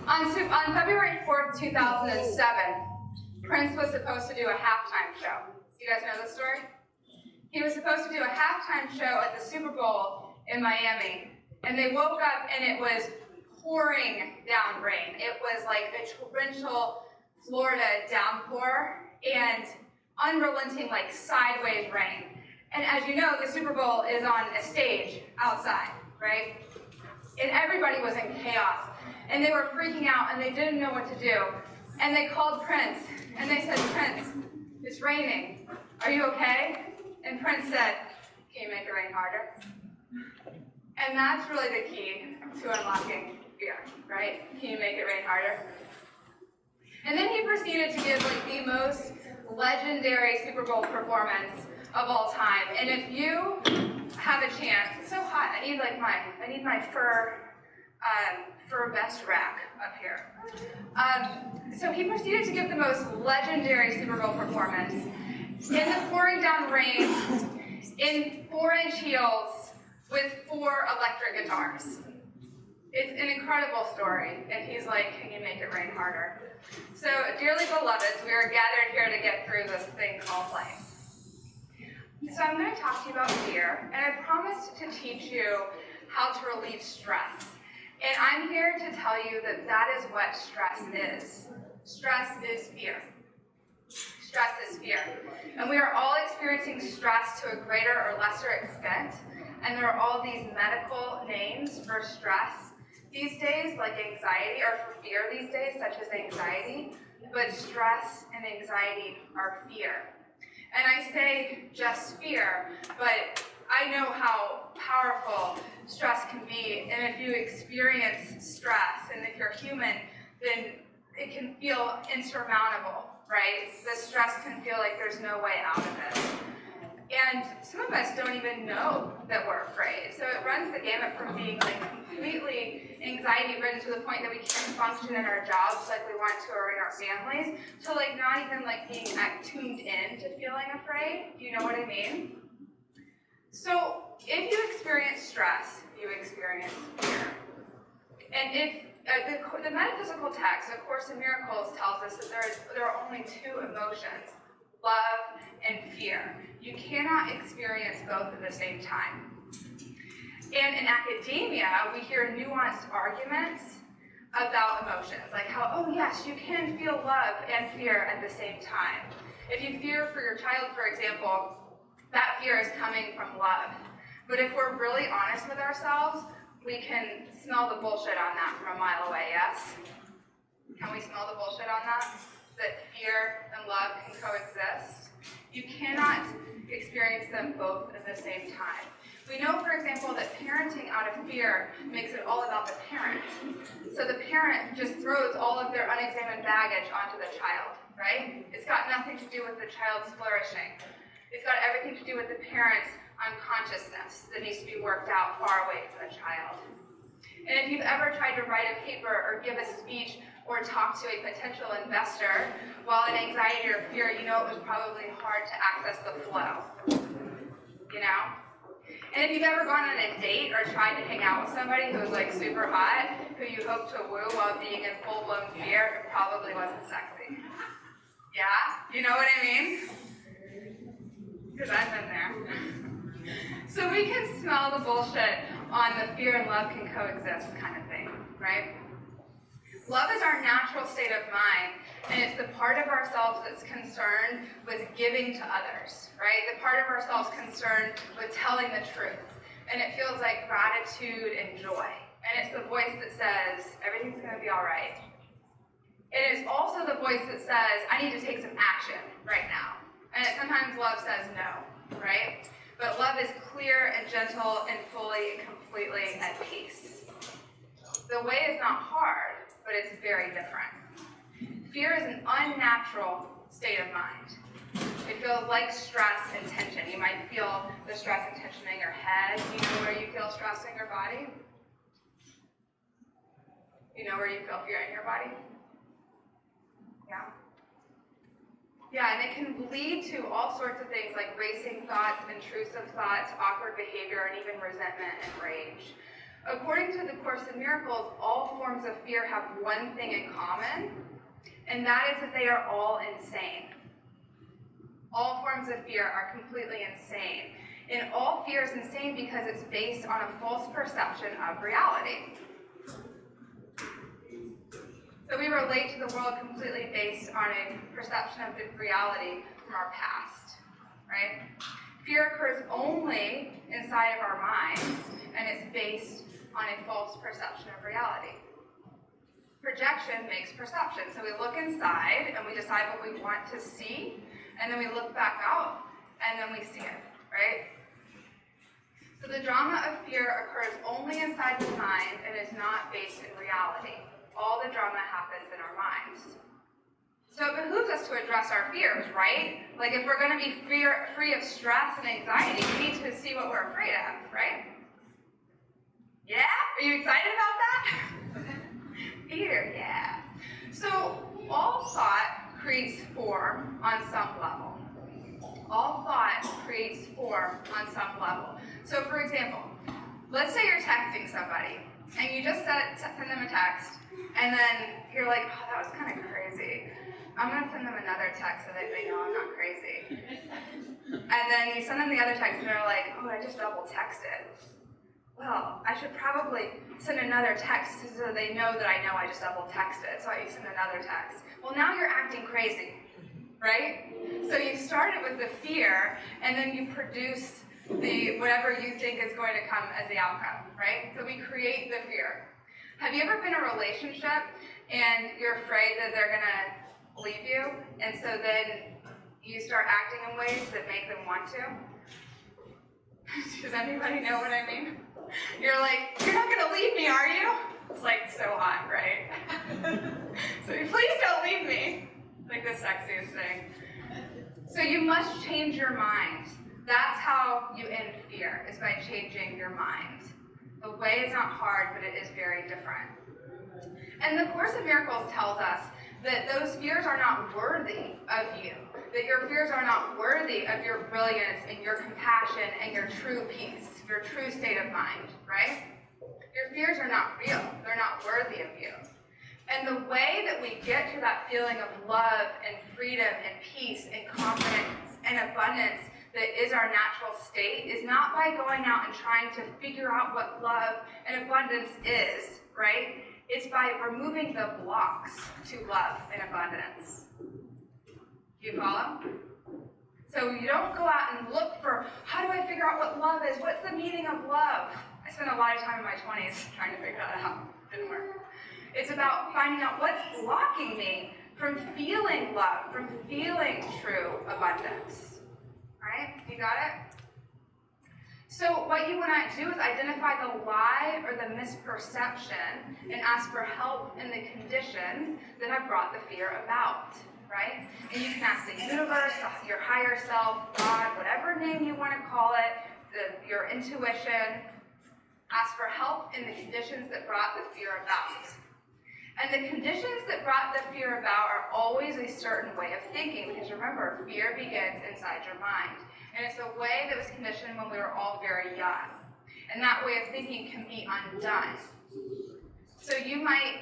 On February 4th, 2007, Prince was supposed to do a halftime show. You guys know this story? He was supposed to do a halftime show at the Super Bowl in Miami, and they woke up and it was pouring down rain. It was like a torrential Florida downpour and unrelenting, like sideways rain. And as you know, the Super Bowl is on a stage outside, right? And everybody was in chaos. And they were freaking out and they didn't know what to do. And they called Prince and they said, "Prince, it's raining. Are you okay?" And Prince said, "Can you make it rain harder?" And that's really the key to unlocking fear, right? Can you make it rain harder? And then he proceeded to give like the most legendary Super Bowl performance of all time. And if you have a chance, it's so hot. I need my fur vest rack up here. So he proceeded to give the most legendary Super Bowl performance in the pouring down rain, in 4-inch heels with 4 electric guitars. It's an incredible story, and he's like, "Can you make it rain harder?" So, dearly beloveds, we are gathered here to get through this thing called life. So I'm going to talk to you about fear, and I promised to teach you how to relieve stress. And I'm here to tell you that that is what stress is. Stress is fear. Stress is fear. And we are all experiencing stress to a greater or lesser extent, and there are all these medical names for stress these days, like anxiety, or for fear these days, such as anxiety, but stress and anxiety are fear. And I say just fear, but I know how powerful stress can be, and if you experience stress, and if you're human, then it can feel insurmountable, right? The stress can feel like there's no way out of it. And some of us don't even know that we're afraid. So it runs the gamut from being like completely anxiety-ridden to the point that we can't function in our jobs like we want to or in our families, to like not even like being tuned in to feeling afraid. Do you know what I mean? So if you experience stress, you experience fear. And if the metaphysical text, A Course in Miracles, tells us that there are only 2 emotions, love and fear. You cannot experience both at the same time. And in academia, we hear nuanced arguments about emotions, like how, oh yes, you can feel love and fear at the same time. If you fear for your child, for example, that fear is coming from love. But if we're really honest with ourselves, we can smell the bullshit on that from a mile away, yes? Can we smell the bullshit on that? That fear and love can coexist? You cannot experience them both at the same time. We know, for example, that parenting out of fear makes it all about the parent. So the parent just throws all of their unexamined baggage onto the child, right? It's got nothing to do with the child's flourishing. It's got everything to do with the parent's unconsciousness that needs to be worked out far away from the child. And if you've ever tried to write a paper or give a speech or talk to a potential investor while in anxiety or fear, you know it was probably hard to access the flow, you know? And if you've ever gone on a date or tried to hang out with somebody who was like super hot, who you hope to woo while being in full-blown fear, it probably wasn't sexy. Yeah? You know what I mean? Because I've been there. So we can smell the bullshit on the fear and love can coexist kind of thing, right? Love is our natural state of mind, and it's the part of ourselves that's concerned with giving to others, right? The part of ourselves concerned with telling the truth. And it feels like gratitude and joy. And it's the voice that says, everything's going to be all right. It is also the voice that says, I need to take some action right now. And sometimes love says no, right? But love is clear and gentle and fully and completely at peace. The way is not hard, but it's very different. Fear is an unnatural state of mind. It feels like stress and tension. You might feel the stress and tension in your head. You know where you feel stress in your body? You know where you feel fear in your body? Yeah. Yeah, and it can lead to all sorts of things like racing thoughts, intrusive thoughts, awkward behavior, and even resentment and rage. According to the Course in Miracles, all forms of fear have one thing in common, and that is that they are all insane. All forms of fear are completely insane. And all fear is insane because it's based on a false perception of reality. So we relate to the world completely based on a perception of the reality from our past, right? Fear occurs only inside of our minds, and it's based on a false perception of reality. Projection makes perception. So we look inside, and we decide what we want to see, and then we look back out, and then we see it, right? So the drama of fear occurs only inside the mind and is not based in reality. All the drama happens in our minds. So it behooves us to address our fears, right? Like if we're going to be free of stress and anxiety, we need to see what we're afraid of, right? Yeah? Are you excited about that? Fear, yeah. So all thought creates form on some level. All thought creates form on some level. So for example, let's say you're texting somebody, and you just send them a text, and then you're like, oh, that was kind of crazy. I'm going to send them another text so that they know I'm not crazy. And then you send them the other text, and they're like, oh, I just double texted. Well, I should probably send another text so they know that I know I just double texted, so I send another text. Well, now you're acting crazy, right? So you started with the fear, and then you produce the whatever you think is going to come as the outcome, right? So we create the fear. Have you ever been in a relationship and you're afraid that they're going to leave you, and so then you start acting in ways that make them want to? Does anybody know what I mean? You're like, you're not going to leave me, are you? It's like so hot, right? So please don't leave me. Like the sexiest thing. So you must change your mind. That's how you end fear, is by changing your mind. The way is not hard, but it is very different. And the Course in Miracles tells us that those fears are not worthy of you, that your fears are not worthy of your brilliance and your compassion and your true peace, your true state of mind, right? Your fears are not real. They're not worthy of you. And the way that we get to that feeling of love and freedom and peace and confidence and abundance that is our natural state is not by going out and trying to figure out what love and abundance is, right? It's by removing the blocks to love and abundance. Do you follow? So you don't go out and look for, how do I figure out what love is? What's the meaning of love? I spent a lot of time in my 20s trying to figure that out. Didn't work. It's about finding out what's blocking me from feeling love, from feeling true abundance. Right? You got it? So what you want to do is identify the lie or the misperception and ask for help in the conditions that have brought the fear about. Right? And you can ask the universe, your higher self, God, whatever name you want to call it, your intuition. Ask for help in the conditions that brought the fear about. And the conditions that brought the fear about are always a certain way of thinking, because remember, fear begins inside your mind. And it's a way that was conditioned when we were all very young. And that way of thinking can be undone. So you might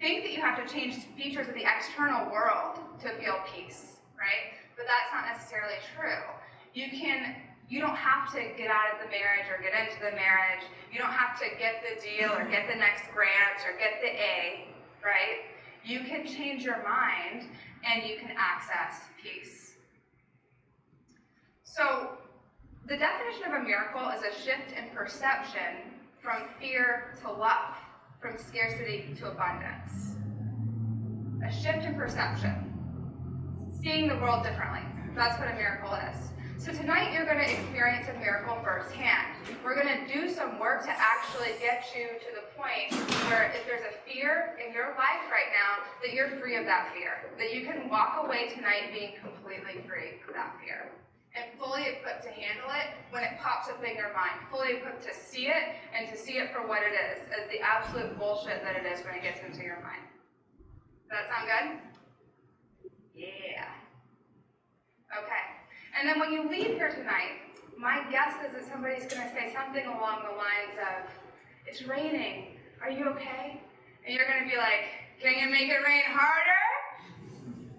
think that you have to change features of the external world to feel peace, right? But that's not necessarily true. You don't have to get out of the marriage or get into the marriage. You don't have to get the deal or get the next grant or get the A, right? You can change your mind and you can access peace. So the definition of a miracle is a shift in perception from fear to love, from scarcity to abundance. A shift in perception. Seeing the world differently. That's what a miracle is. So tonight you're going to experience a miracle firsthand. We're going to do some work to actually get you to the point where if there's a fear in your life right now, that you're free of that fear. That you can walk away tonight being completely free of that fear. And fully equipped to handle it when it pops up in your mind. Fully equipped to see it and to see it for what it is, as the absolute bullshit that it is when it gets into your mind. Does that sound good? Yeah. Okay. And then when you leave here tonight, my guess is that somebody's going to say something along the lines of, it's raining. Are you okay? And you're going to be like, can you make it rain harder?